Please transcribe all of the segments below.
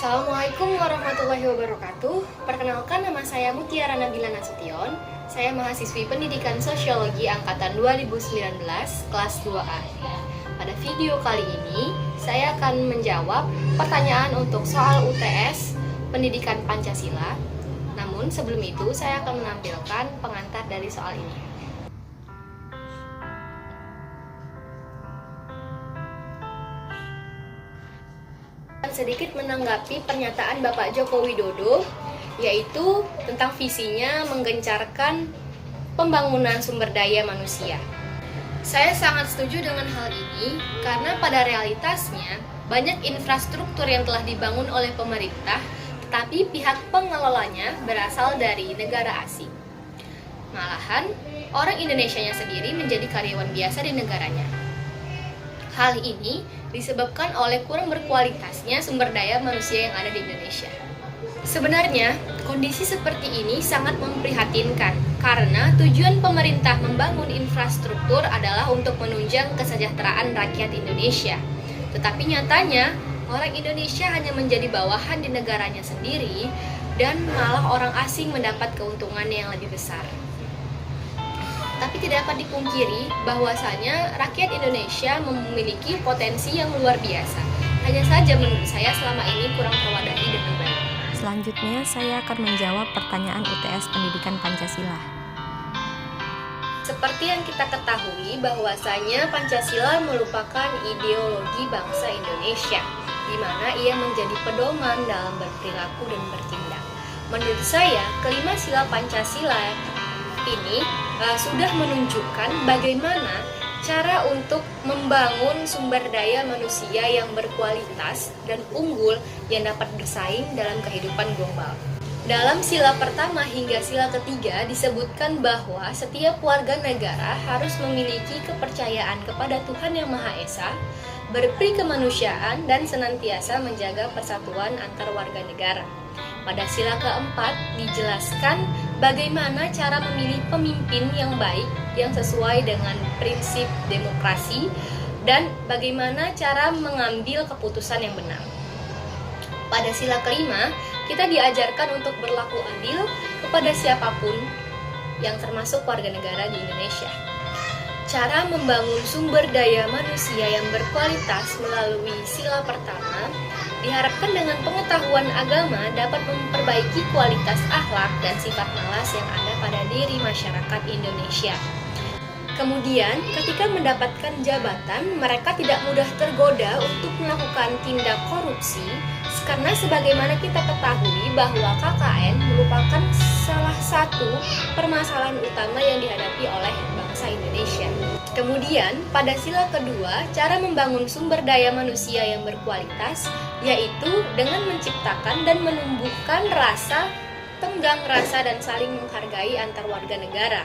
Assalamualaikum warahmatullahi wabarakatuh. Perkenalkan, nama saya Mutiara Nabila Nasution. Saya mahasiswi Pendidikan Sosiologi angkatan 2019 kelas 2A. Pada video kali ini, saya akan menjawab pertanyaan untuk soal UTS Pendidikan Pancasila. Namun sebelum itu, saya akan menampilkan pengantar dari soal ini. Sedikit menanggapi pernyataan Bapak Joko Widodo, yaitu tentang visinya menggencarkan pembangunan sumber daya manusia. Saya sangat setuju dengan hal ini karena pada realitasnya banyak infrastruktur yang telah dibangun oleh pemerintah, tetapi pihak pengelolanya berasal dari negara asing. Malahan, orang Indonesianya sendiri menjadi karyawan biasa di negaranya. Hal ini disebabkan oleh kurang berkualitasnya sumber daya manusia yang ada di Indonesia. Sebenarnya, kondisi seperti ini sangat memprihatinkan karena tujuan pemerintah membangun infrastruktur adalah untuk menunjang kesejahteraan rakyat Indonesia. Tetapi nyatanya, orang Indonesia hanya menjadi bawahan di negaranya sendiri dan malah orang asing mendapat keuntungan yang lebih besar. Tapi tidak dapat dipungkiri bahwasanya rakyat Indonesia memiliki potensi yang luar biasa. Hanya saja menurut saya selama ini kurang terwadahi dengan baik. Selanjutnya saya akan menjawab pertanyaan UTS Pendidikan Pancasila. Seperti yang kita ketahui bahwasanya Pancasila merupakan ideologi bangsa Indonesia, di mana ia menjadi pedoman dalam berperilaku dan bertindak. Menurut saya, kelima sila Pancasila ini sudah menunjukkan bagaimana cara untuk membangun sumber daya manusia yang berkualitas dan unggul yang dapat bersaing dalam kehidupan global. Dalam sila pertama hingga sila ketiga disebutkan bahwa setiap warga negara harus memiliki kepercayaan kepada Tuhan Yang Maha Esa, berperi kemanusiaan, dan senantiasa menjaga persatuan antar warga negara. Pada sila keempat dijelaskan bagaimana cara memilih pemimpin yang baik yang sesuai dengan prinsip demokrasi dan bagaimana cara mengambil keputusan yang benar. Pada sila kelima, kita diajarkan untuk berlaku adil kepada siapapun yang termasuk warga negara di Indonesia. Cara membangun sumber daya manusia yang berkualitas melalui sila pertama diharapkan dengan pengetahuan agama dapat memperbaiki kualitas akhlak dan sifat malas yang ada pada diri masyarakat Indonesia. Kemudian, ketika mendapatkan jabatan, mereka tidak mudah tergoda untuk melakukan tindak korupsi karena sebagaimana kita ketahui bahwa KKN merupakan salah satu permasalahan utama yang dihadapi oleh bangsa Indonesia. Kemudian, pada sila kedua, cara membangun sumber daya manusia yang berkualitas yaitu dengan menciptakan dan menumbuhkan rasa tenggang rasa dan saling menghargai antar warga negara.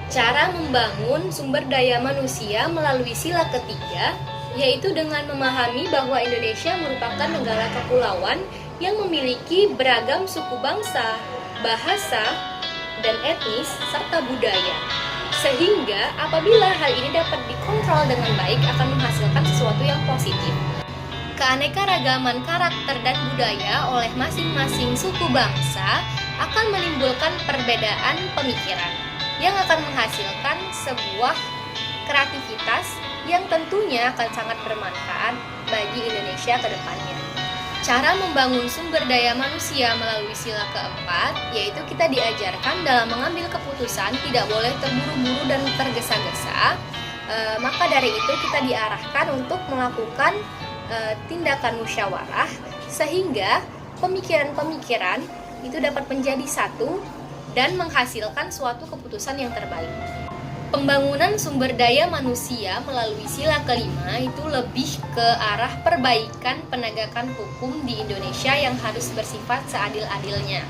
Cara membangun sumber daya manusia melalui sila ketiga yaitu dengan memahami bahwa Indonesia merupakan negara kepulauan yang memiliki beragam suku bangsa, bahasa, dan etnis, serta budaya. Sehingga apabila hal ini dapat dikontrol dengan baik akan menghasilkan sesuatu yang positif. Keanekaragaman karakter dan budaya oleh masing-masing suku bangsa akan menimbulkan perbedaan pemikiran yang akan menghasilkan sebuah kreativitas yang tentunya akan sangat bermanfaat bagi Indonesia ke depannya. Cara membangun sumber daya manusia melalui sila keempat, yaitu kita diajarkan dalam mengambil keputusan tidak boleh terburu-buru dan tergesa-gesa. Maka dari itu kita diarahkan untuk melakukan tindakan musyawarah sehingga pemikiran-pemikiran itu dapat menjadi satu dan menghasilkan suatu keputusan yang terbaik. Pembangunan sumber daya manusia melalui sila kelima itu lebih ke arah perbaikan penegakan hukum di Indonesia yang harus bersifat seadil-adilnya.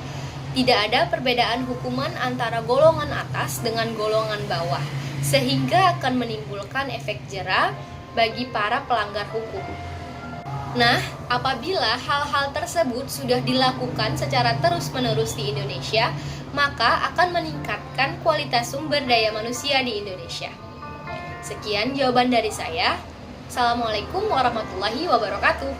Tidak ada perbedaan hukuman antara golongan atas dengan golongan bawah, sehingga akan menimbulkan efek jera bagi para pelanggar hukum. Nah, apabila hal-hal tersebut sudah dilakukan secara terus-menerus di Indonesia, maka akan meningkatkan kualitas sumber daya manusia di Indonesia. Sekian jawaban dari saya. Assalamualaikum warahmatullahi wabarakatuh.